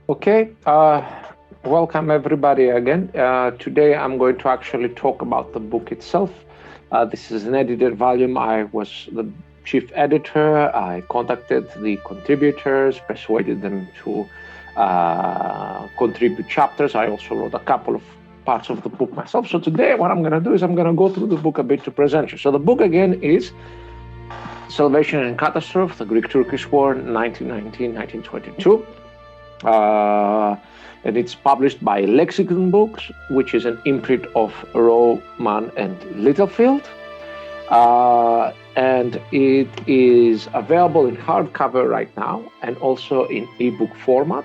Okay, welcome everybody again. Today I'm going to actually talk about the book itself. This is an edited volume. I was the chief editor. I contacted the contributors, persuaded them to contribute chapters. I also wrote a couple of parts of the book myself. So today what I'm going to do is I'm going to go through the book a bit to present you. So the book again is Salvation and Catastrophe, the Greek-Turkish War, 1919-1922. And it's published by Lexicon Books, which is an imprint of Rowman and Littlefield. And it is available in hardcover right now and also in ebook format.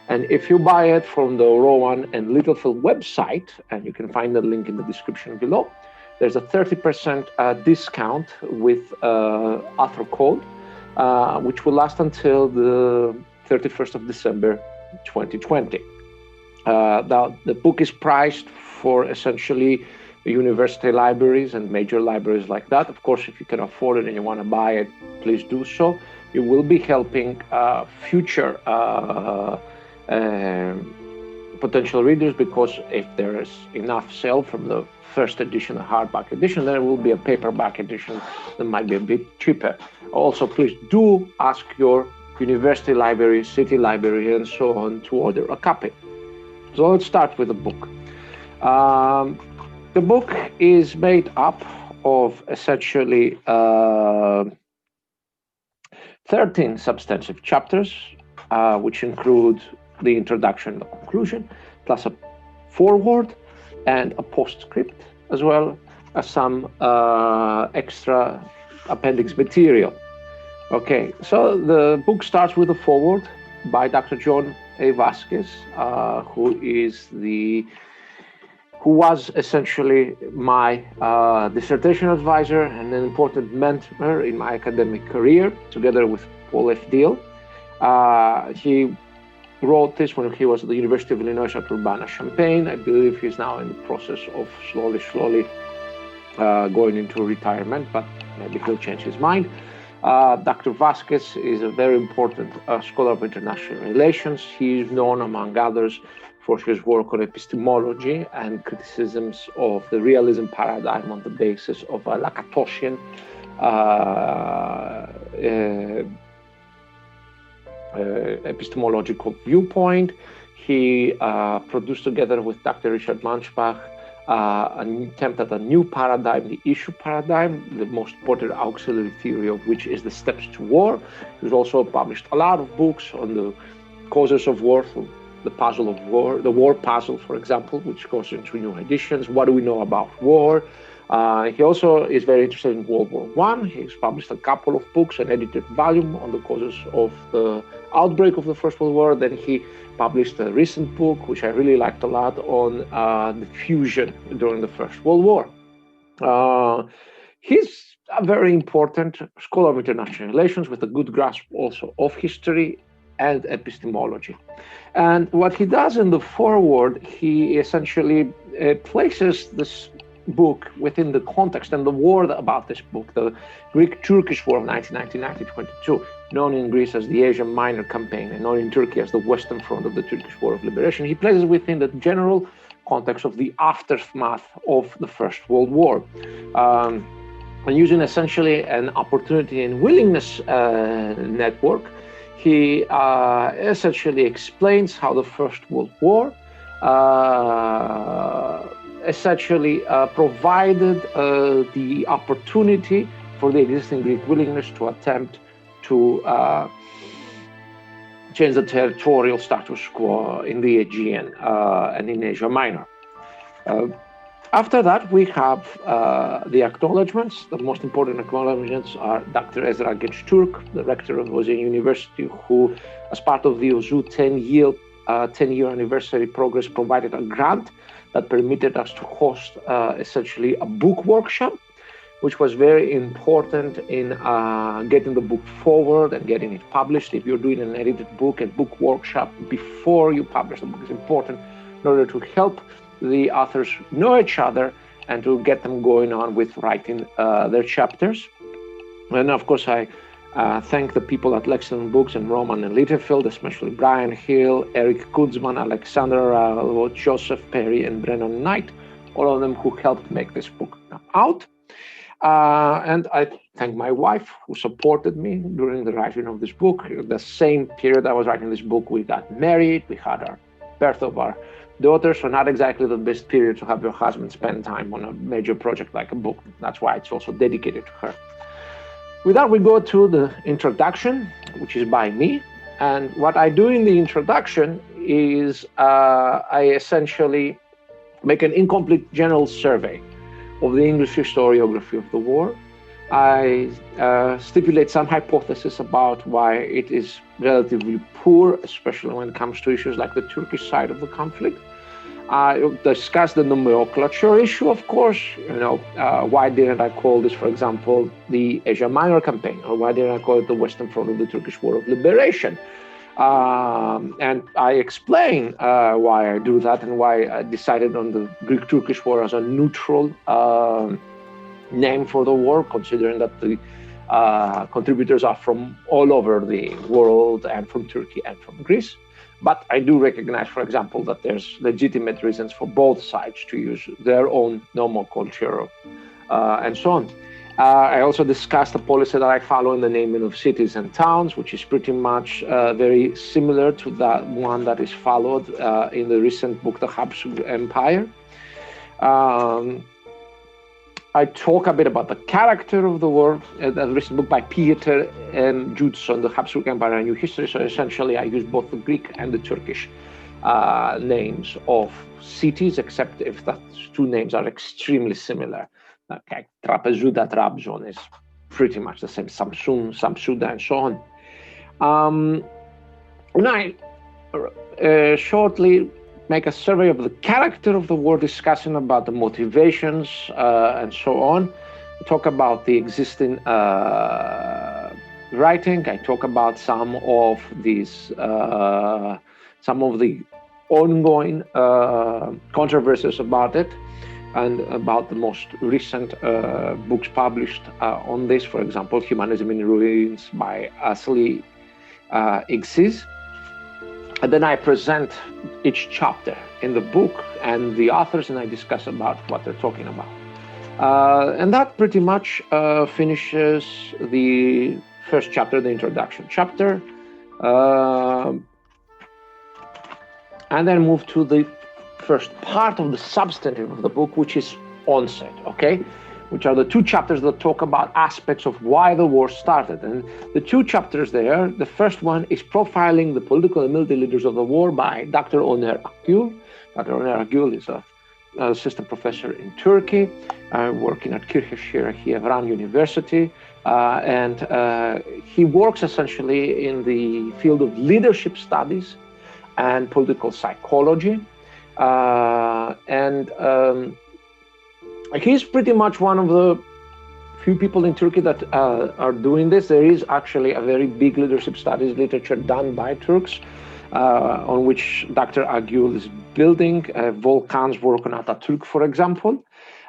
And if you buy it from the Rowman and Littlefield website, and you can find the link in the description below, there's a 30% discount with author code, which will last until the 31st of December 2020. Now, the book is priced for essentially university libraries and major libraries like that. Of course, if you can afford it and you want to buy it, please do so. You will be helping future potential readers, because if there is enough sale from the first edition, the hardback edition, there will be a paperback edition that might be a bit cheaper. Also, please do ask your university library, city library, and so on to order a copy. So let's start with the book. The book is made up of essentially 13 substantive chapters, which include the introduction and the conclusion, plus a foreword and a postscript, as well as some extra appendix material. Okay, so the book starts with a foreword by Dr. John A. Vasquez, who was essentially my dissertation advisor and an important mentor in my academic career, together with Paul F. Deal. He wrote this when he was at the University of Illinois at Urbana-Champaign. I believe he's now in the process of slowly going into retirement, but maybe he'll change his mind. Dr. Vasquez is a very important scholar of international relations. He is known, among others, for his work on epistemology and criticisms of the realism paradigm on the basis of a Lakatosian epistemological viewpoint. He produced, together with Dr. Richard Manschbach, an attempt at a new paradigm, the issue paradigm, the most important auxiliary theory of which is the steps to war. He's also published a lot of books on the causes of war, the puzzle of war, the war puzzle, for example, which goes into new editions. What do we know about war? He also is very interested in World War I. He's published a couple of books, an edited volume on the causes of the outbreak of the First World War. Then he published a recent book, which I really liked a lot, on the fusion during the First World War. He's a very important scholar of international relations with a good grasp also of history and epistemology. And what he does in the foreword, he essentially places this book within the context and the war about this book, the Greek-Turkish War of 1919-1922, known in Greece as the Asia Minor Campaign and known in Turkey as the Western Front of the Turkish War of Liberation. He places within the general context of the aftermath of the First World War. And using essentially an opportunity and willingness network, he essentially explains how the First World War essentially provided the opportunity for the existing Greek willingness to attempt to change the territorial status quo in the Aegean and in Asia Minor. After that, we have the acknowledgements. The most important acknowledgements are Dr. Ezra Gençtürk, the rector of Ozu University, who, as part of the Ozu 10-year anniversary progress, provided a grant that permitted us to host essentially a book workshop, which was very important in getting the book forward and getting it published. If you're doing an edited book, a book workshop before you publish the book is important in order to help the authors know each other and to get them going on with writing their chapters. And of course, I Thank the people at Lexington Books and Roman and Littlefield, especially Brian Hill, Eric Kudzman, Alexander Rallo, Joseph Perry, and Brennan Knight, all of them who helped make this book out. And I thank my wife who supported me during the writing of this book. The same period I was writing this book, we got married, we had our birth of our daughter, so not exactly the best period to have your husband spend time on a major project like a book. That's why it's also dedicated to her. With that, we go to the introduction, which is by me. And what I do in the introduction is I essentially make an incomplete general survey of the English historiography of the war. I stipulate some hypotheses about why it is relatively poor, especially when it comes to issues like the Turkish side of the conflict. I discuss the nomenclature issue, of course. Why didn't I call this, for example, the Asia Minor campaign, or why didn't I call it the Western Front of the Turkish War of Liberation? And I explain why I do that and why I decided on the Greek-Turkish War as a neutral name for the war, considering that the contributors are from all over the world and from Turkey and from Greece. But I do recognize, for example, that there's legitimate reasons for both sides to use their own nomenclature and so on. I also discussed the policy that I follow in the naming of cities and towns, which is pretty much very similar to that one that is followed in the recent book, The Habsburg Empire. I talk a bit about the character of the war, the recent book by Peter and Judson, The Habsburg Empire, A New History. So essentially, I use both the Greek and the Turkish names of cities, except if the two names are extremely similar. Okay, Trapezuda, Trabzon is pretty much the same, Samsun, Samsuda, and so on. And I shortly make a survey of the character of the war, discussing about the motivations and so on. I talk about the existing writing. I talk about some of these, some of the ongoing controversies about it, and about the most recent books published on this. For example, Humanism in Ruins by Asli Iksiz. And then I present each chapter in the book and the authors, and I discuss about what they're talking about. And that pretty much finishes the first chapter, the introduction chapter. And then move to the first part of the substantive of the book, which is Onset, okay? Which are the two chapters that talk about aspects of why the war started. And the two chapters there, the first one is profiling the political and military leaders of the war by Dr. Oner Akgül. Dr. Oner Akgül is an assistant professor in Turkey, working at Kırşehir Hevran University. And he works essentially in the field of leadership studies and political psychology. He's pretty much one of the few people in Turkey that are doing this. There is actually a very big leadership studies literature done by Turks, on which Dr. Akgül is building. Volkan's work on Atatürk, for example.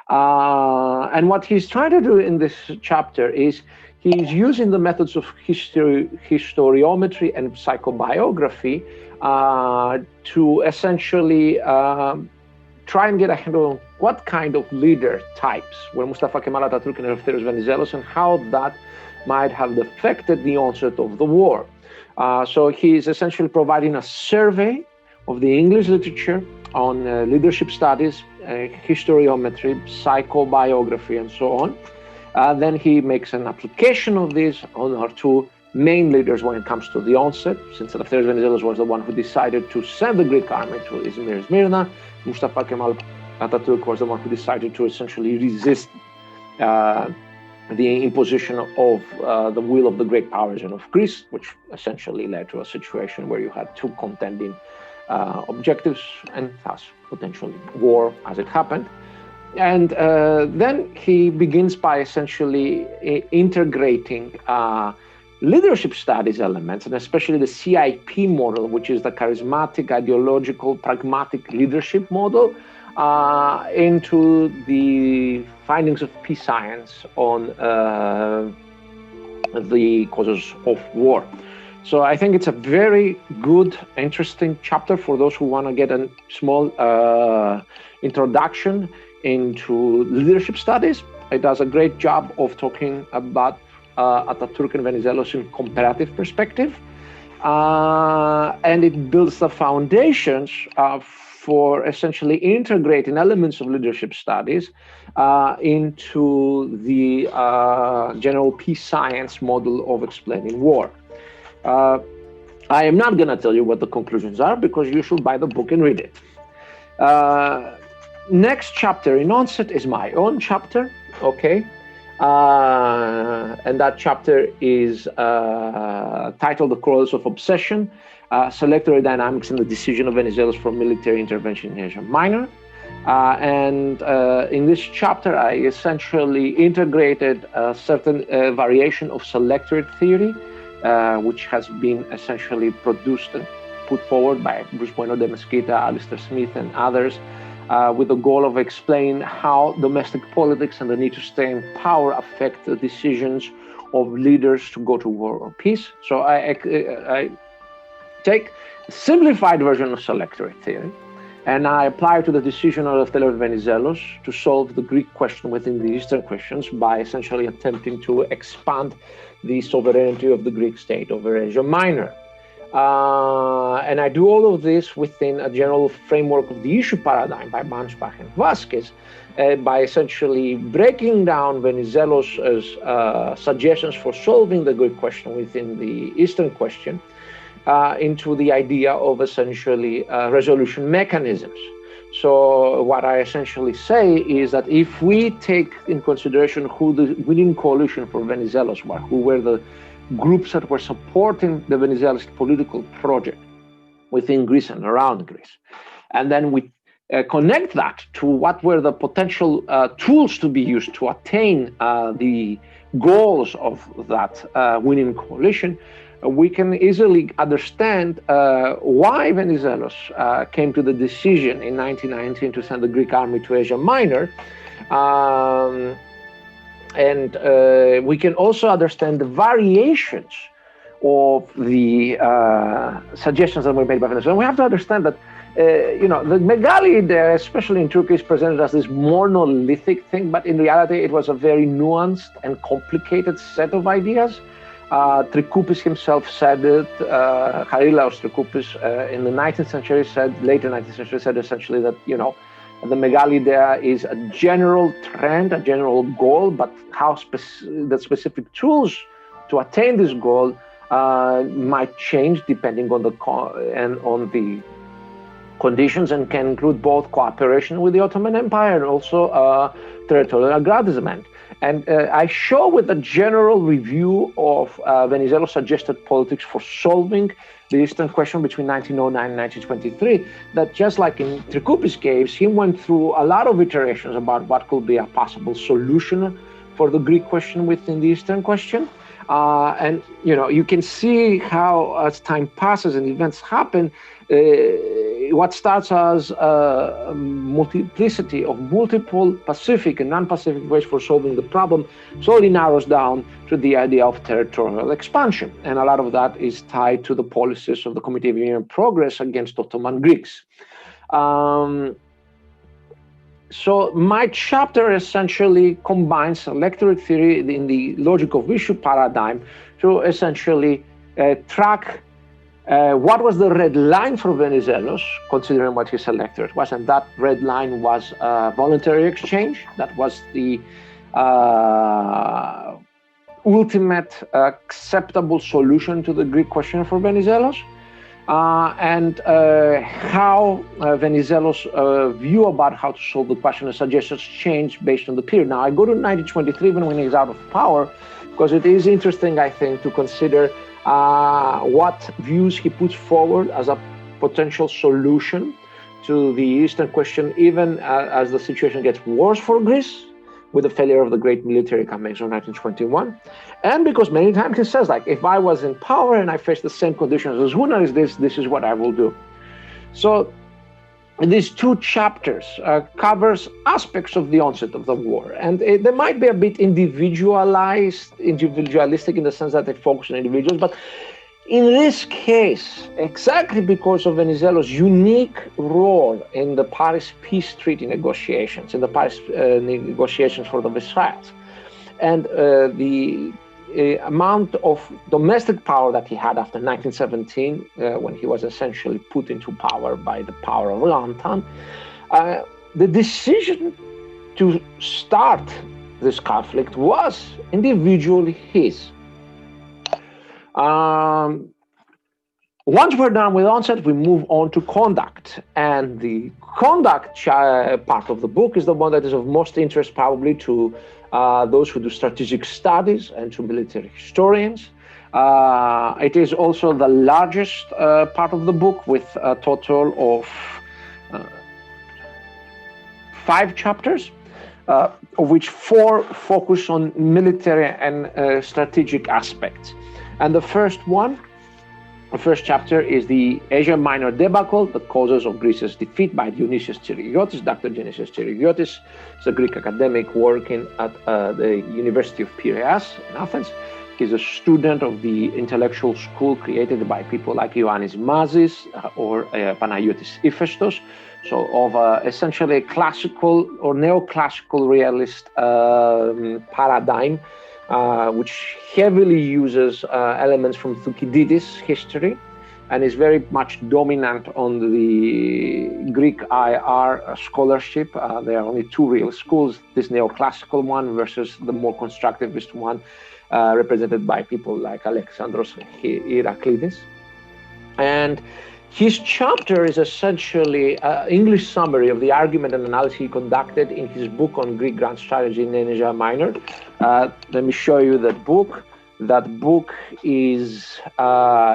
And what he's trying to do in this chapter is he's using the methods of historiometry and psychobiography to essentially try and get a handle on what kind of leader types were Mustafa Kemal Atatürk and Eleftherios Venizelos, and how that might have affected the onset of the war. So he's essentially providing a survey of the English literature on leadership studies, historiometry, psychobiography, and so on. Then he makes an application of this on our two main leaders when it comes to the onset, since Eleftherios Venizelos was the one who decided to send the Greek army to Izmir, Smyrna. Mustafa Kemal Atatürk was the one who decided to essentially resist the imposition of the will of the great powers and of Greece, which essentially led to a situation where you had two contending objectives, and thus potentially war as it happened. And then he begins by essentially integrating leadership studies elements, and especially the CIP model, which is the charismatic, ideological, pragmatic leadership model, into the findings of peace science on the causes of war. So I think it's a very good, interesting chapter for those who want to get a small introduction into leadership studies. It does a great job of talking about Atatürk and Venizelos in comparative perspective. And it builds the foundations for essentially integrating elements of leadership studies into the general peace science model of explaining war. I am not going to tell you what the conclusions are because you should buy the book and read it. Next chapter in Onset is my own chapter, okay? And that chapter is titled The Correlates of Obsession, Selectory Dynamics and the Decision of Venizelos for Military Intervention in Asia Minor. And in this chapter, I essentially integrated a certain variation of selectorate theory, which has been essentially produced and put forward by Bruce Bueno de Mesquita, Alistair Smith, and others, with the goal of explaining how domestic politics and the need to stay in power affect the decisions of leaders to go to war or peace. So I take a simplified version of selectorate theory, and I apply it to the decision of Venizelos to solve the Greek question within the Eastern questions by essentially attempting to expand the sovereignty of the Greek state over Asia Minor. And I do all of this within a general framework of the issue paradigm by Manchbach and Vasquez, by essentially breaking down Venizelos' suggestions for solving the Greek question within the Eastern question into the idea of essentially resolution mechanisms. So what I essentially say is that if we take in consideration who the winning coalition for Venizelos were, who were the groups that were supporting the Venizelos political project within Greece and around Greece, and then we connect that to what were the potential tools to be used to attain the goals of that winning coalition, we can easily understand why Venizelos came to the decision in 1919 to send the Greek army to Asia Minor. And we can also understand the variations of the suggestions that were made by Venizelos. We have to understand that, the Megali idea, especially in Turkey, is presented as this monolithic thing, but in reality, it was a very nuanced and complicated set of ideas. Trikoupis himself said it, Charilaos Trikoupis in the 19th century later 19th century said essentially that, the Megali idea is a general trend, a general goal, but how the specific tools to attain this goal might change depending on the conditions, and can include both cooperation with the Ottoman Empire and also territorial aggrandizement. And I show with a general review of Venizelos' suggested politics for solving the Eastern question between 1909 and 1923, that just like in Trikoupis' case, he went through a lot of iterations about what could be a possible solution for the Greek question within the Eastern question. And, you can see how as time passes and events happen, what starts as a multiplicity of multiple Pacific and non-Pacific ways for solving the problem slowly narrows down to the idea of territorial expansion. And a lot of that is tied to the policies of the Committee of Union Progress against Ottoman Greeks. So my chapter essentially combines selectorate theory in the logic of issue paradigm to essentially track what was the red line for Venizelos, considering what his selectorate was, and that red line was voluntary exchange. That was the ultimate acceptable solution to the Greek question for Venizelos. And how Venizelos' view about how to solve the question and suggestions changed based on the period. Now, I go to 1923 when he's out of power, because it is interesting, I think, to consider what views he puts forward as a potential solution to the Eastern question, even as the situation gets worse for Greece, with the failure of the great military campaigns of 1921. And because many times he says, if I was in power and I faced the same conditions as Hunar, this is what I will do. So these two chapters covers aspects of the onset of the war, and they might be a bit individualistic in the sense that they focus on individuals, but in this case, exactly because of Venizelos' unique role in the Paris Peace Treaty negotiations, in the Paris negotiations for the Versailles, and the amount of domestic power that he had after 1917, when he was essentially put into power by the power of l'Entente, the decision to start this conflict was individually his. Once we're done with onset, we move on to conduct. And the conduct part of the book is the one that is of most interest probably to those who do strategic studies and to military historians. It is also the largest part of the book, with a total of 5 chapters, of which 4 focus on military and strategic aspects. And the first chapter is the Asia Minor debacle, the causes of Greece's defeat, by Dionysios Tsirigiotis. Dr. Dionysios Tsirigiotis is a Greek academic working at the University of Piraeus in Athens. He's a student of the intellectual school created by people like Ioannis Mazis or Panagiotis Iphaistos, so of essentially a classical or neoclassical realist paradigm, which heavily uses elements from Thucydides' history and is very much dominant on the Greek IR scholarship. There are only 2 real schools, this neoclassical one versus the more constructivist one, represented by people like Alexandros Iraklides. And his chapter is essentially an English summary of the argument and analysis he conducted in his book on Greek grand strategy in Asia Minor. Let me show you that book. That book is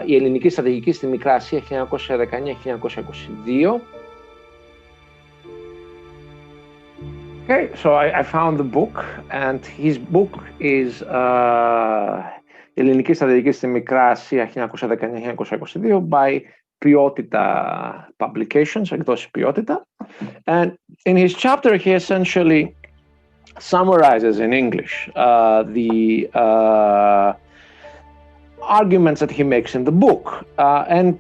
η Ελληνική Στρατηγική στη Μικρά Ασία 1919-1922. Okay, so I found the book, and his book is η Ελληνική Στρατηγική στη Μικρά Ασία 1919-1922 by Ποιότητα Publications, εκδόσεις Ποιότητα. And in his chapter, he essentially summarizes in English the arguments that he makes in the book. And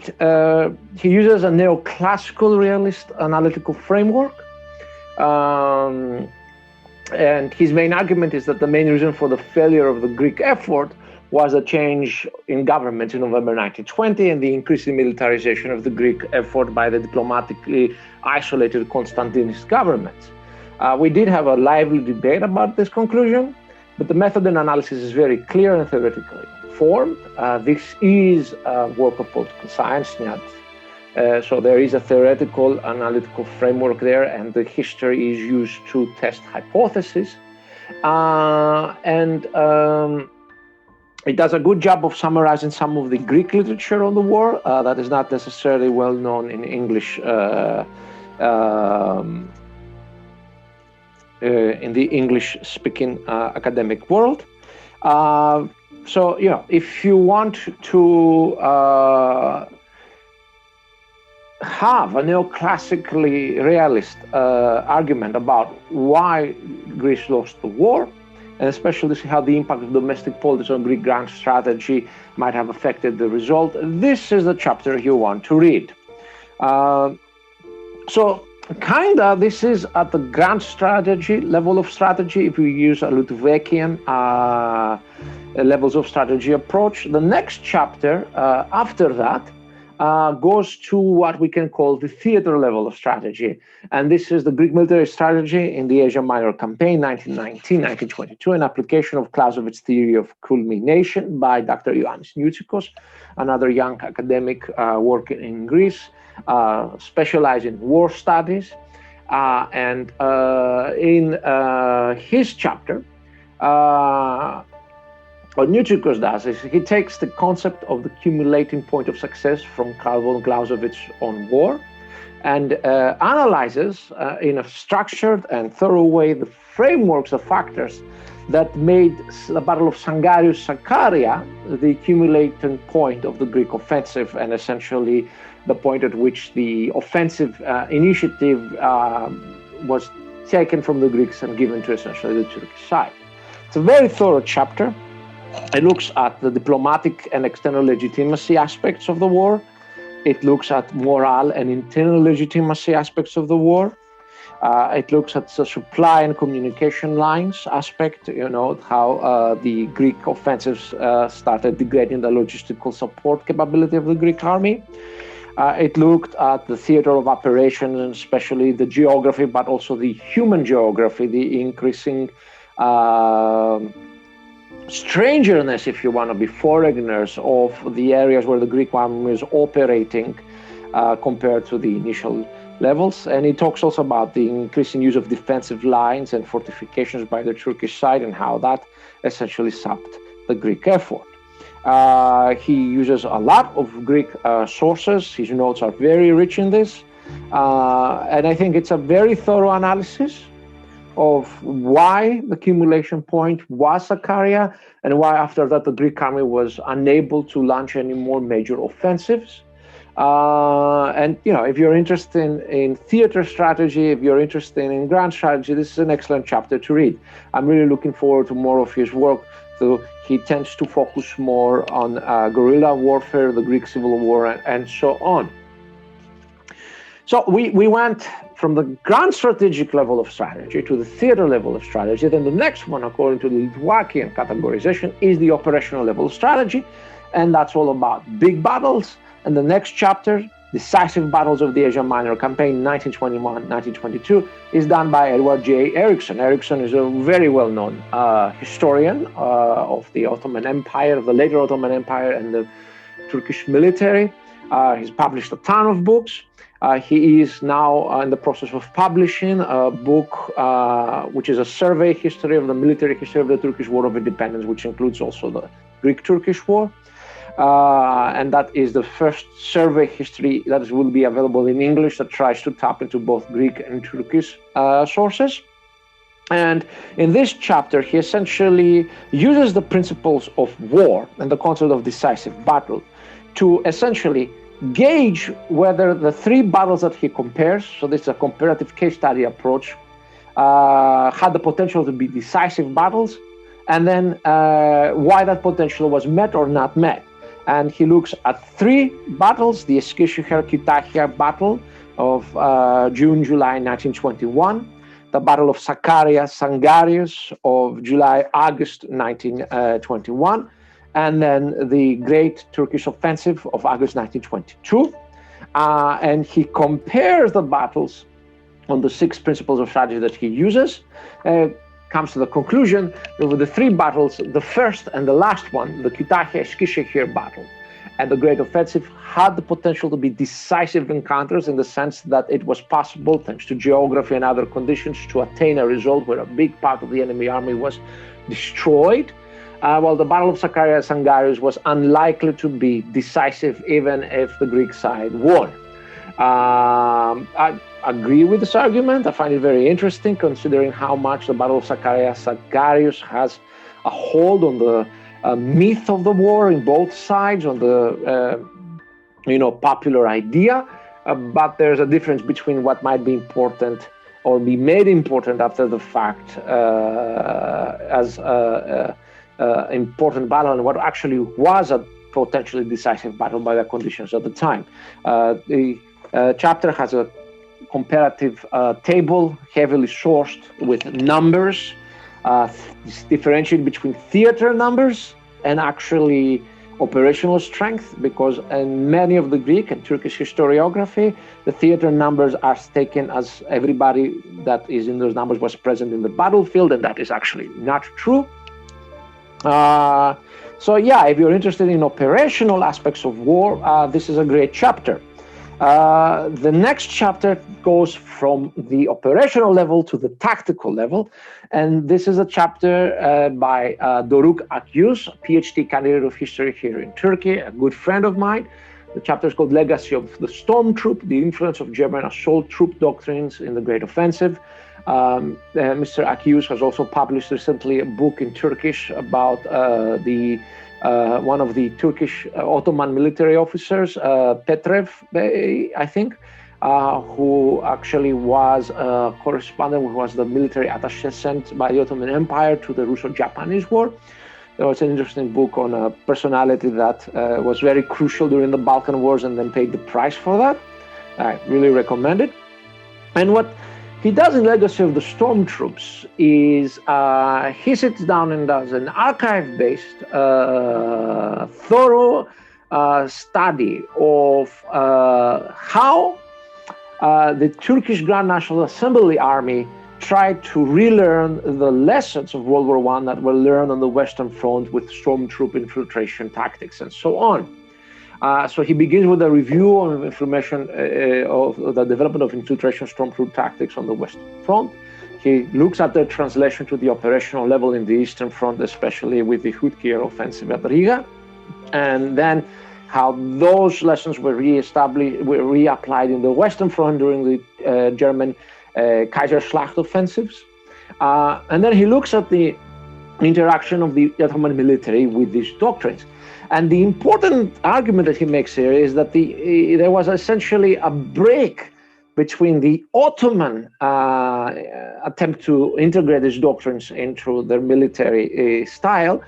he uses a neoclassical realist analytical framework. And his main argument is that the main reason for the failure of the Greek effort was a change in government in November 1920 and the increasing militarization of the Greek effort by the diplomatically isolated Constantinist governments. We did have a lively debate about this conclusion, but the method and analysis is very clear and theoretically formed. This is a work of political science, so there is a theoretical analytical framework there, and the history is used to test hypotheses. It does a good job of summarizing some of the Greek literature on the war that is not necessarily well known in English, in the English-speaking academic world. So, if you want to have a neoclassically realist argument about why Greece lost the war, and especially see how the impact of domestic politics on Greek grand strategy might have affected the result, this is the chapter you want to read. This is at the grand strategy level of strategy, if you use a Ludwickian levels of strategy approach. The next chapter after that goes to what we can call the theater level of strategy. And this is the Greek military strategy in the Asia Minor campaign, 1919-1922, an application of Clausewitz's theory of culmination by Dr. Ioannis Nioutzikos, another young academic working in Greece, specialized in war studies. And in his chapter, what Nioutzikos does is he takes the concept of the cumulating point of success from Karl von Clausewitz on war and analyzes in a structured and thorough way the frameworks of factors that made the Battle of Sangarius-Sakaria the accumulating point of the Greek offensive, and essentially the point at which the offensive initiative was taken from the Greeks and given to essentially the Turkish side. It's a very thorough chapter. It looks at the diplomatic and external legitimacy aspects of the war. It looks at moral and internal legitimacy aspects of the war. It looks at the supply and communication lines aspect, how the Greek offensives started degrading the logistical support capability of the Greek army. It looked at the theater of operations, and especially the geography, but also the human geography, the increasing strangeness, if you want to be foreigners, of the areas where the Greek army is operating compared to the initial levels. And he talks also about the increasing use of defensive lines and fortifications by the Turkish side and how that essentially sapped the Greek effort. He uses a lot of Greek sources. His notes are very rich in this. And I think it's a very thorough analysis of why the accumulation point was Sakaria and why after that the Greek army was unable to launch any more major offensives. And if you're interested in theater strategy, if you're interested in grand strategy, this is an excellent chapter to read. I'm really looking forward to more of his work. So he tends to focus more on guerrilla warfare, the Greek Civil War, and so on. So we went from the grand strategic level of strategy to the theater level of strategy. Then the next one, according to the Litwakian categorization, is the operational level of strategy. And that's all about big battles. And the next chapter, Decisive Battles of the Asia Minor Campaign, 1921-1922, is done by Edward J. Eriksson. Eriksson is a very well-known historian of the Ottoman Empire, of the later Ottoman Empire and the Turkish military. He's published a ton of books. He is now in the process of publishing a book which is a survey history of the military history of the Turkish War of Independence, which includes also the Greek-Turkish War. And that is the first survey history that will be available in English that tries to tap into both Greek and Turkish sources. And in this chapter, he essentially uses the principles of war and the concept of decisive battle to essentially gauge whether the three battles that he compares, so this is a comparative case study approach, had the potential to be decisive battles, and then why that potential was met or not met. And he looks at three battles: the Eskişehir-Kütahya battle of June-July 1921, the Battle of Sangarius of July-August 1921, and then the Great Turkish Offensive of August 1922. And he compares the battles on the 6 principles of strategy that he uses, comes to the conclusion that with the 3 battles, the first and the last one, the Kütahya-Eskişehir battle and the Great Offensive, had the potential to be decisive encounters in the sense that it was possible, thanks to geography and other conditions, to attain a result where a big part of the enemy army was destroyed, while the Battle of Sangarius was unlikely to be decisive even if the Greek side won. I agree with this argument. I find it very interesting considering how much the Battle of Sangarius has a hold on the myth of the war in both sides, on the popular idea, but there's a difference between what might be important or be made important after the fact as important battle and what actually was a potentially decisive battle by the conditions at the time. The chapter has a comparative table, heavily sourced with numbers, differentiating between theater numbers and actually operational strength, because in many of the Greek and Turkish historiography, the theater numbers are taken as everybody that is in those numbers was present in the battlefield, and that is actually not true. So yeah, if you're interested in operational aspects of war, this is a great chapter. The next chapter goes from the operational level to the tactical level, and this is a chapter by Doruk Akyüz, a PhD candidate of history here in Turkey, a good friend of mine. The chapter is called Legacy of the Storm Troop, the Influence of German Assault Troop Doctrines in the Great Offensive. Mr. Akius has also published recently a book in Turkish about one of the Turkish Ottoman military officers, Petrev Bey, I think, who actually was a correspondent, who was the military attaché sent by the Ottoman Empire to the Russo-Japanese War. There was an interesting book on a personality that was very crucial during the Balkan Wars and then paid the price for that. I really recommend it. And what he does in Legacy of the Stormtroops is he sits down and does an archive-based, thorough study of how the Turkish Grand National Assembly Army tried to relearn the lessons of World War I that were learned on the Western Front with stormtroop infiltration tactics and so on. So he begins with a review of information of the development of infiltration stormtroop tactics on the Western Front. He looks at their translation to the operational level in the Eastern Front, especially with the Hutkier offensive at Riga, and then how those lessons were reapplied in the Western Front during the German Kaiserschlacht offensives. And then he looks at the interaction of the Ottoman military with these doctrines. And the important argument that he makes here is that there was essentially a break between the Ottoman attempt to integrate these doctrines into their military style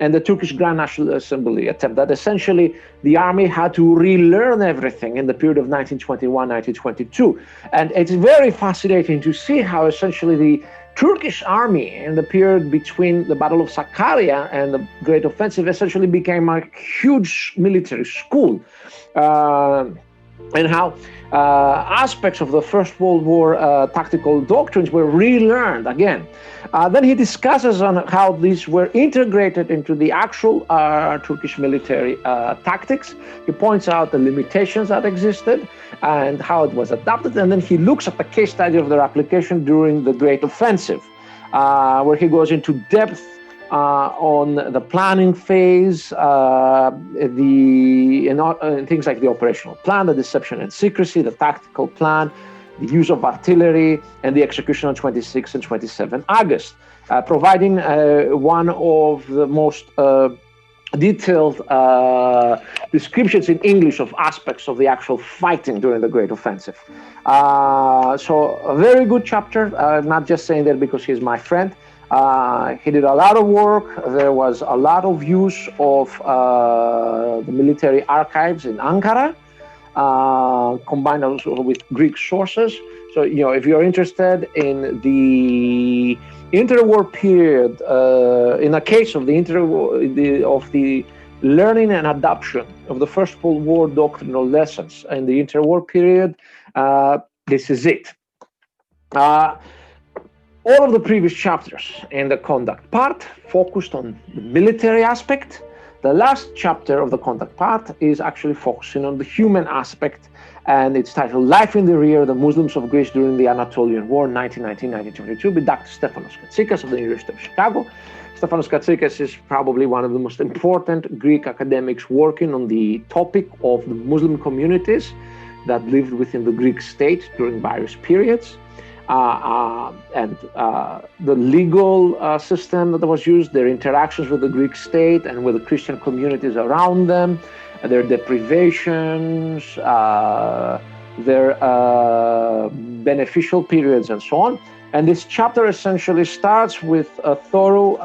and the Turkish Grand National Assembly attempt, that essentially the army had to relearn everything in the period of 1921, 1922. And it's very fascinating to see how essentially the Turkish army in the period between the Battle of Sakarya and the Great Offensive essentially became a huge military school. And how aspects of the First World War tactical doctrines were relearned again. Then he discusses on how these were integrated into the actual Turkish military tactics. He points out the limitations that existed and how it was adapted. And then he looks at the case study of their application during the Great Offensive, where he goes into depth on the planning phase, things like the operational plan, the deception and secrecy, the tactical plan, the use of artillery, and the execution on 26 and 27 August, providing one of the most detailed descriptions in English of aspects of the actual fighting during the Great Offensive. So a very good chapter. I'm not just saying that because he's my friend. He did a lot of work. There was a lot of use of the military archives in Ankara, combined also with Greek sources. So, if you're interested in the interwar period, in a case of the learning and adoption of the First World War doctrinal lessons in the interwar period, this is it. All of the previous chapters in the conduct part focused on the military aspect. The last chapter of the conduct part is actually focusing on the human aspect, and it's titled Life in the Rear, the Muslims of Greece During the Anatolian War, 1919-1922, by Dr. Stefanos Katsikas of the University of Chicago. Stefanos Katsikas is probably one of the most important Greek academics working on the topic of the Muslim communities that lived within the Greek state during various periods. And the legal system that was used, their interactions with the Greek state and with the Christian communities around them, their deprivations, their beneficial periods, and so on. And this chapter essentially starts with a thorough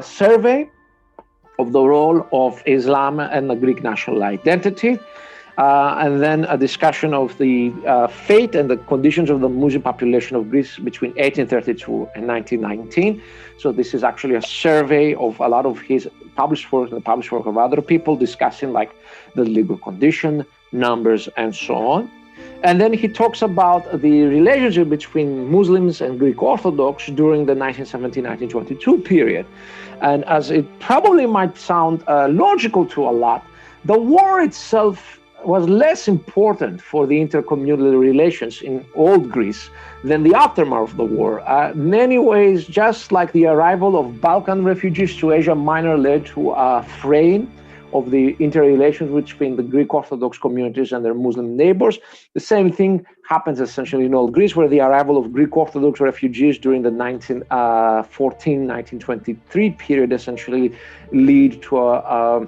survey of the role of Islam and the Greek national identity. And then a discussion of the fate and the conditions of the Muslim population of Greece between 1832 and 1919. So this is actually a survey of a lot of his published work and the published work of other people discussing like the legal condition, numbers, and so on. And then he talks about the relationship between Muslims and Greek Orthodox during the 1917-1922 period. And as it probably might sound logical to a lot, the war itself was less important for the intercommunal relations in old Greece than the aftermath of the war. In many ways, just like the arrival of Balkan refugees to Asia Minor led to a fraying of the interrelations between the Greek Orthodox communities and their Muslim neighbors. The same thing happens essentially in old Greece, where the arrival of Greek Orthodox refugees during the 1914-1923 period essentially lead to a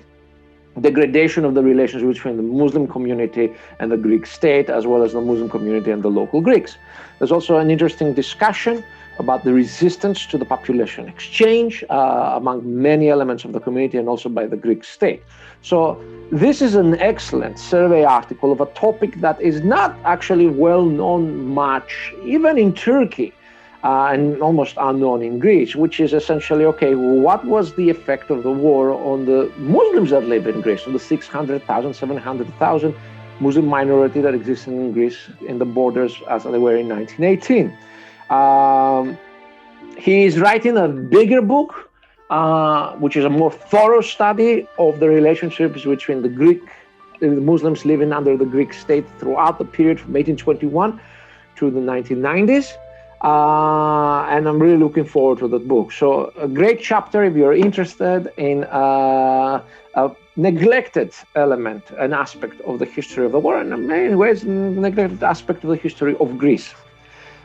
degradation of the relations between the Muslim community and the Greek state, as well as the Muslim community and the local Greeks. There's also an interesting discussion about the resistance to the population exchange among many elements of the community and also by the Greek state. So this is an excellent survey article of a topic that is not actually well known much, even in Turkey, and almost unknown in Greece, which is essentially, okay, what was the effect of the war on the Muslims that live in Greece, on the 600,000, 700,000 Muslim minority that existed in Greece in the borders as they were in 1918. He is writing a bigger book, which is a more thorough study of the relationships between the Muslims living under the Greek state throughout the period from 1821 to the 1990s. And I'm really looking forward to that book. So a great chapter if you're interested in a neglected element, an aspect of the history of the war, and in many ways, neglected aspect of the history of Greece.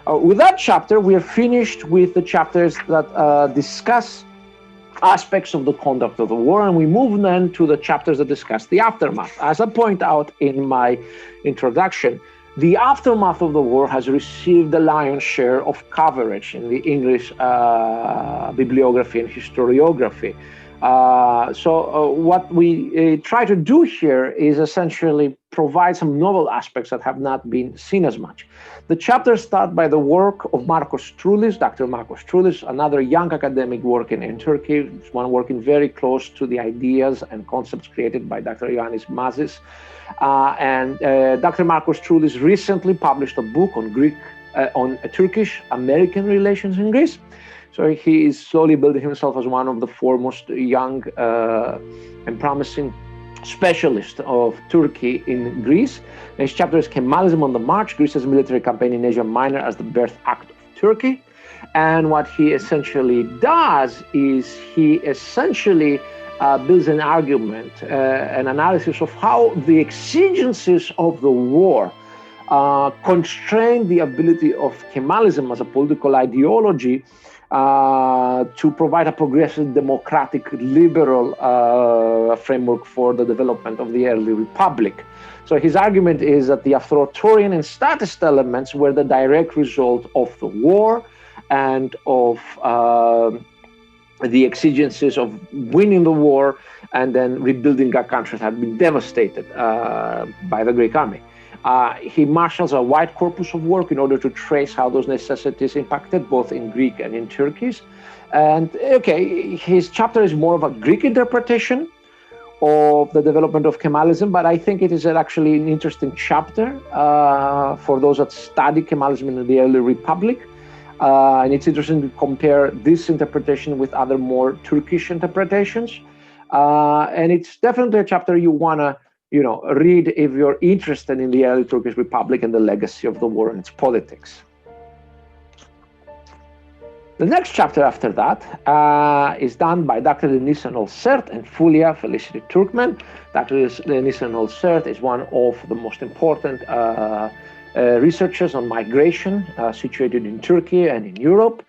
With that chapter, we are finished with the chapters that discuss aspects of the conduct of the war, and we move then to the chapters that discuss the aftermath. As I point out in my introduction, the aftermath of the war has received the lion's share of coverage in the English bibliography and historiography. So what we try to do here is essentially provide some novel aspects that have not been seen as much. The chapters start by the work of Marcos Troulis, Dr. Marcos Troulis, another young academic working in Turkey, one working very close to the ideas and concepts created by Dr. Ioannis Mazis. And Dr. Marcos Troulis recently published a book on Turkish-American relations in Greece. So he is slowly building himself as one of the foremost young and promising specialists of Turkey in Greece. His chapter is Kemalism on the March, Greece's military campaign in Asia Minor as the birth act of Turkey. And what he essentially does is he essentially builds an argument, an analysis of how the exigencies of the war constrained the ability of Kemalism as a political ideology to provide a progressive, democratic, liberal framework for the development of the early republic. So his argument is that the authoritarian and statist elements were the direct result of the war and of the exigencies of winning the war and then rebuilding a country that had been devastated by the Greek army. He marshals a wide corpus of work in order to trace how those necessities impacted both in Greek and in Turkish. And okay, his chapter is more of a Greek interpretation of the development of Kemalism, but I think it is actually an interesting chapter for those that study Kemalism in the early republic. And it's interesting to compare this interpretation with other more Turkish interpretations. And it's definitely a chapter you want to read if you're interested in the early Turkish Republic and the legacy of the war and its politics. The next chapter after that is done by Dr. Denise Onset and Fulya Felicity Turkmen. Dr. Denise Onset is one of the most important researchers on migration situated in Turkey and in Europe.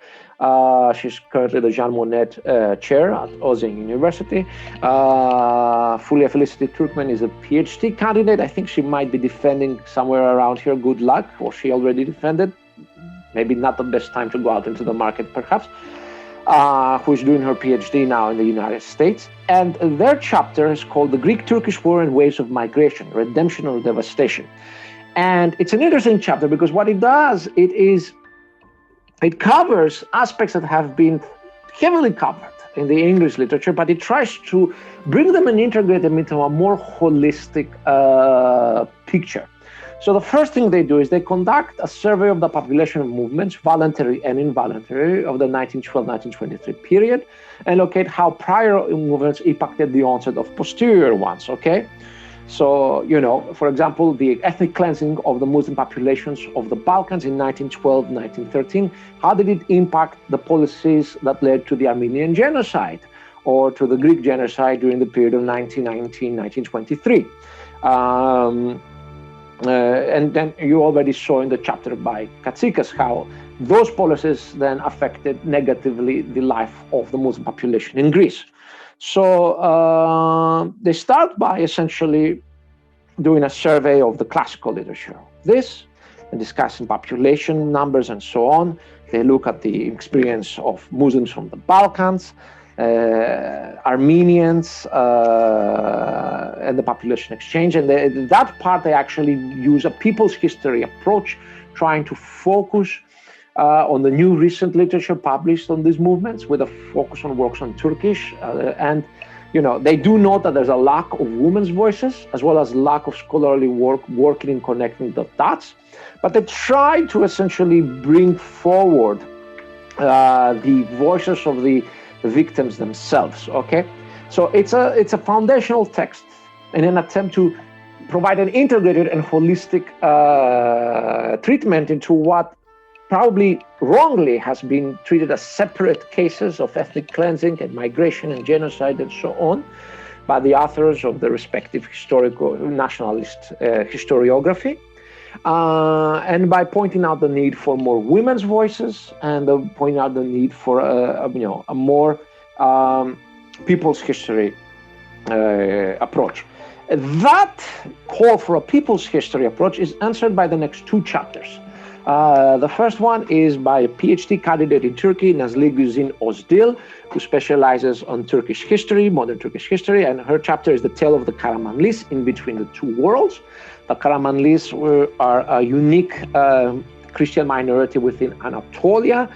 She's currently the Jean Monnet chair at Ozing University. Fulya Felicity Turkmen is a PhD candidate. I think she might be defending somewhere around here. Good luck, or she already defended. Maybe not the best time to go out into the market, perhaps. Who is doing her PhD now in the United States. And their chapter is called The Greek-Turkish War and Waves of Migration, Redemption or Devastation. And it's an interesting chapter because what it does, it covers aspects that have been heavily covered in the English literature, but it tries to bring them and integrate them into a more holistic picture. So the first thing they do is they conduct a survey of the population of movements, voluntary and involuntary, of the 1912-1923 period, and locate how prior movements impacted the onset of posterior ones, okay? So, for example, the ethnic cleansing of the Muslim populations of the Balkans in 1912, 1913, how did it impact the policies that led to the Armenian genocide? or to the Greek genocide during the period of 1919-1923. And then you already saw in the chapter by Katsikas how those policies then affected negatively the life of the Muslim population in Greece. So they start by essentially doing a survey of the classical literature of this and discussing population numbers and so on. They look at the experience of Muslims from the Balkans, Armenians, and the population exchange. And that part, they actually use a people's history approach, trying to focus on the new recent literature published on these movements with a focus on works on Turkish. And, you know, they do note that there's a lack of women's voices, as well as lack of scholarly work working in connecting the dots. But they try to essentially bring forward the voices of the victims themselves, okay? So it's a foundational text in an attempt to provide an integrated and holistic treatment into what probably wrongly has been treated as separate cases of ethnic cleansing and migration and genocide and so on by the authors of the respective historical nationalist historiography. And by pointing out the need for more women's voices and pointing out the need for a more people's history approach. That call for a people's history approach is answered by the next two chapters. The first one is by a PhD candidate in Turkey, Nazlı Güzin Ozdil, who specializes on Turkish history, modern Turkish history, and her chapter is the tale of the Karamanlis in between the two worlds. The Karamanlis are a unique Christian minority within Anatolia.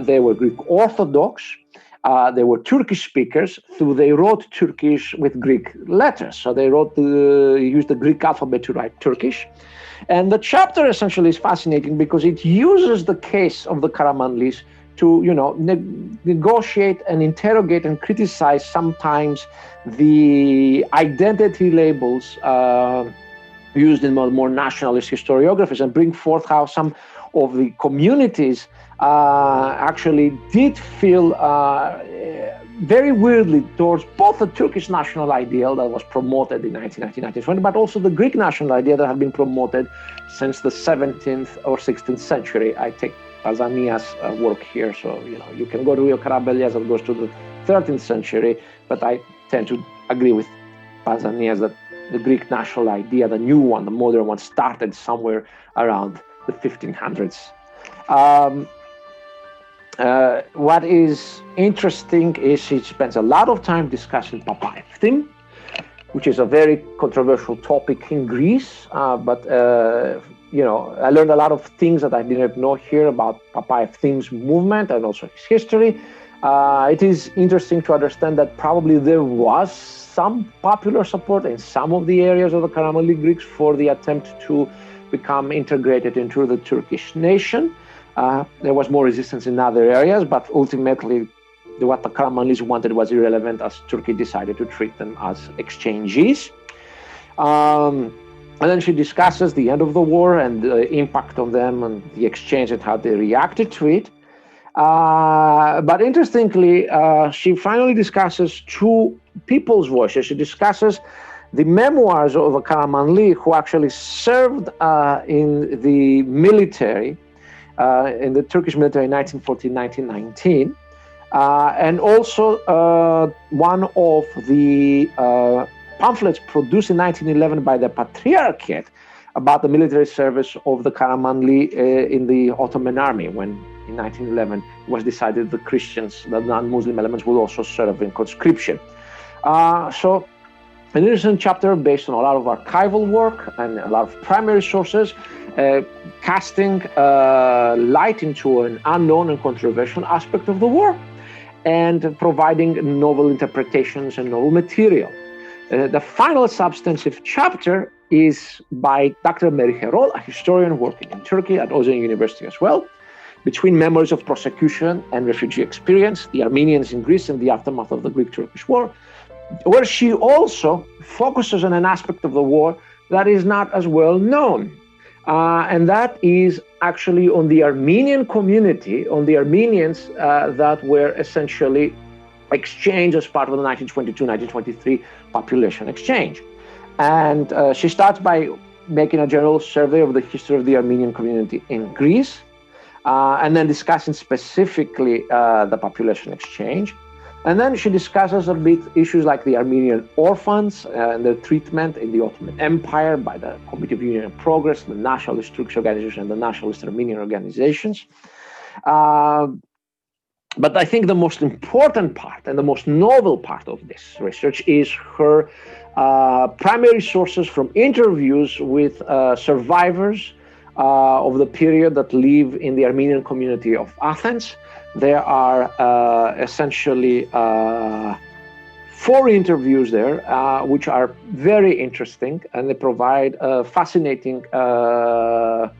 They were Greek Orthodox. They were Turkish speakers, so they wrote Turkish with Greek letters. So they used the Greek alphabet to write Turkish. And the chapter essentially is fascinating because it uses the case of the Karamanlis to, negotiate and interrogate and criticize sometimes the identity labels used in more nationalist historiographies and bring forth how some of the communities actually did feel very weirdly towards both the Turkish national ideal that was promoted in 1919-1920, but also the Greek national idea that had been promoted since the 17th or 16th century. I take Pausanias' work here, so you can go to your Karabelias that goes to the 13th century, but I tend to agree with Pausanias that the Greek national idea, the new one, the modern one, started somewhere around the 1500s. What is interesting is she spends a lot of time discussing Papaefthim, which is a very controversial topic in Greece. But I learned a lot of things that I didn't know here about Papaefthim's movement and also his history. It is interesting to understand that probably there was some popular support in some of the areas of the Karamanli Greeks for the attempt to become integrated into the Turkish nation. There was more resistance in other areas, but ultimately what the Karamanlis wanted was irrelevant as Turkey decided to treat them as exchangees. And then she discusses the end of the war and the impact on them and the exchange and how they reacted to it. But interestingly, she finally discusses two people's voices. She discusses the memoirs of a Karamanli who actually served in the military, in the Turkish military in 1914-1919, and also one of the pamphlets produced in 1911 by the Patriarchate about the military service of the Karamanli in the Ottoman army, when in 1911 it was decided the Christians, the non-Muslim elements, would also serve in conscription. So an interesting chapter based on a lot of archival work and a lot of primary sources, casting light into an unknown and controversial aspect of the war and providing novel interpretations and novel material. The final substantive chapter is by Dr. Meri Herol, a historian working in Turkey at Ozan University as well, between memories of persecution and refugee experience, the Armenians in Greece and the aftermath of the Greek-Turkish War, where she also focuses on an aspect of the war that is not as well known. And that is actually on the Armenian community, on the Armenians that were essentially exchange as part of the 1922-1923 population exchange. And she starts by making a general survey of the history of the Armenian community in Greece, and then discussing specifically the population exchange. And then she discusses a bit issues like the Armenian orphans and their treatment in the Ottoman Empire by the Committee of Union and Progress, the Nationalist Turkish Organization, and the Nationalist Armenian organizations. But I think the most important part and the most novel part of this research is her primary sources from interviews with survivors of the period that live in the Armenian community of Athens. There are essentially 4 interviews there, which are very interesting, and they provide a fascinating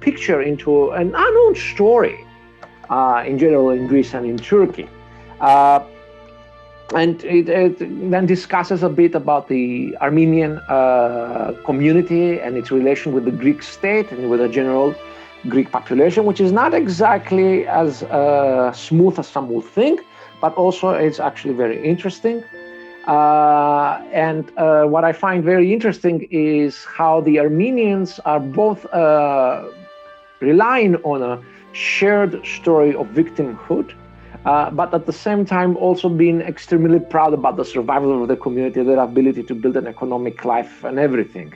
picture into an unknown story in general in Greece and in Turkey. And it then discusses a bit about the Armenian community and its relation with the Greek state and with the general Greek population, which is not exactly as smooth as some would think, but also it's actually very interesting. And what I find very interesting is how the Armenians are both relying on a shared story of victimhood, but at the same time also being extremely proud about the survival of the community, their ability to build an economic life and everything.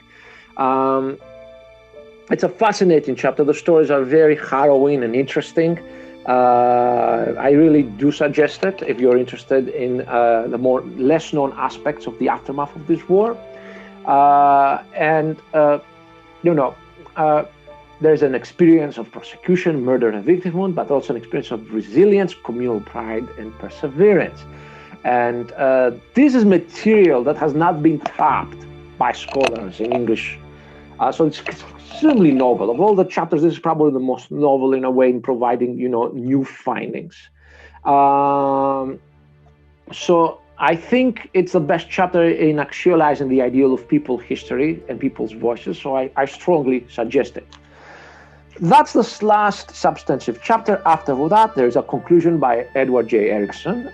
It's a fascinating chapter. The stories are very harrowing and interesting. I really do suggest it if you're interested in the more less known aspects of the aftermath of this war. There's an experience of persecution, murder, and victimhood, but also an experience of resilience, communal pride, and perseverance. And this is material that has not been tapped by scholars in English. So it's extremely novel. Of all the chapters, this is probably the most novel in a way in providing, new findings. So I think it's the best chapter in actualizing the ideal of people history and people's voices. So I strongly suggest it. That's the last substantive chapter. After that, there's a conclusion by Edward J. Erickson,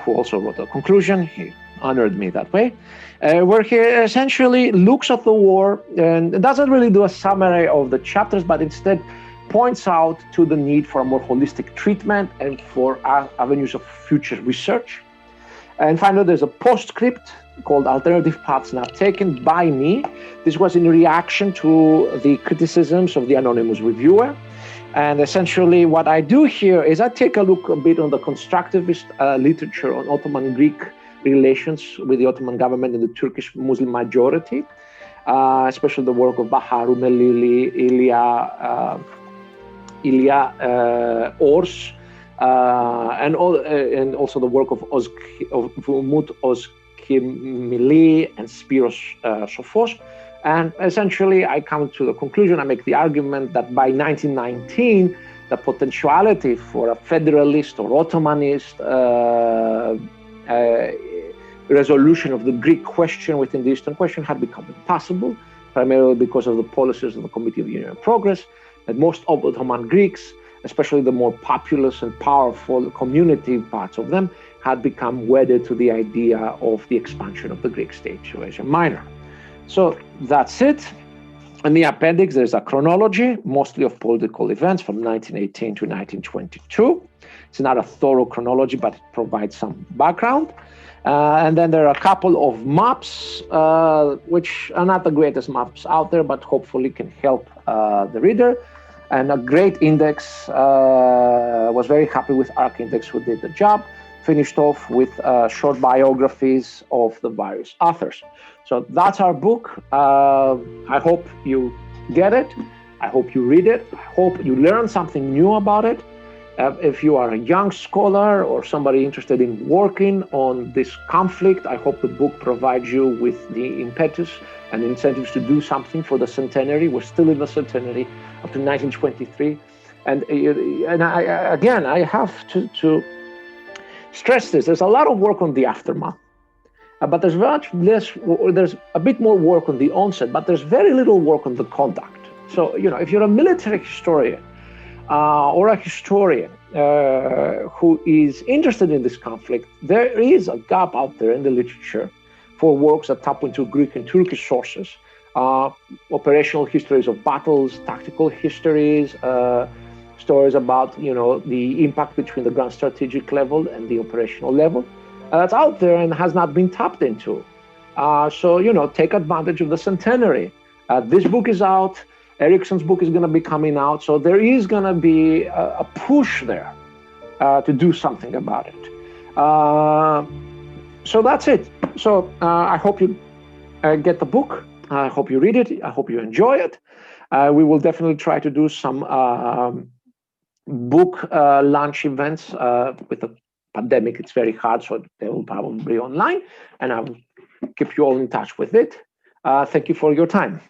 who also wrote a conclusion. He honored me that way, where he essentially looks at the war and doesn't really do a summary of the chapters, but instead points out to the need for a more holistic treatment and for avenues of future research. And finally, there's a postscript called Alternative Paths Not Taken by me. This was in reaction to the criticisms of the anonymous reviewer. And essentially what I do here is I take a look a bit on the constructivist literature on Ottoman-Greek relations with the Ottoman government and the Turkish Muslim majority, especially the work of Bahar, Rumelili, Ilya Ors, and also the work of Umut Ozkimili and Spiros Sophos. And essentially, I come to the conclusion, I make the argument that by 1919, the potentiality for a federalist or Ottomanist resolution of the Greek question within the Eastern question had become impossible, primarily because of the policies of the Committee of Union and Progress, that most Ottoman Greeks, especially the more populous and powerful community parts of them, had become wedded to the idea of the expansion of the Greek state to Asia Minor. So that's it. In the appendix, there's a chronology, mostly of political events from 1918 to 1922. It's not a thorough chronology, but it provides some background. And then there are a couple of maps, which are not the greatest maps out there, but hopefully can help the reader. And a great index, was very happy with ArcIndex, who did the job, finished off with short biographies of the various authors. So that's our book. I hope you get it. I hope you read it. I hope you learn something new about it. If you are a young scholar or somebody interested in working on this conflict, I hope the book provides you with the impetus and incentives to do something for the centenary. We're still in the centenary up to 1923. And I have to stress this. There's a lot of work on the aftermath, but there's a bit more work on the onset, but there's very little work on the conduct. So, if you're a military historian, or a historian who is interested in this conflict, there is a gap out there in the literature for works that tap into Greek and Turkish sources, operational histories of battles, tactical histories, stories about the impact between the grand strategic level and the operational level. That's out there and has not been tapped into. So take advantage of the centenary. This book is out. Erickson's book is going to be coming out. So there is going to be a push there to do something about it. So that's it. So I hope you get the book. I hope you read it. I hope you enjoy it. We will definitely try to do some book launch events. With the pandemic, it's very hard, so they will probably be online, and I will keep you all in touch with it. Thank you for your time.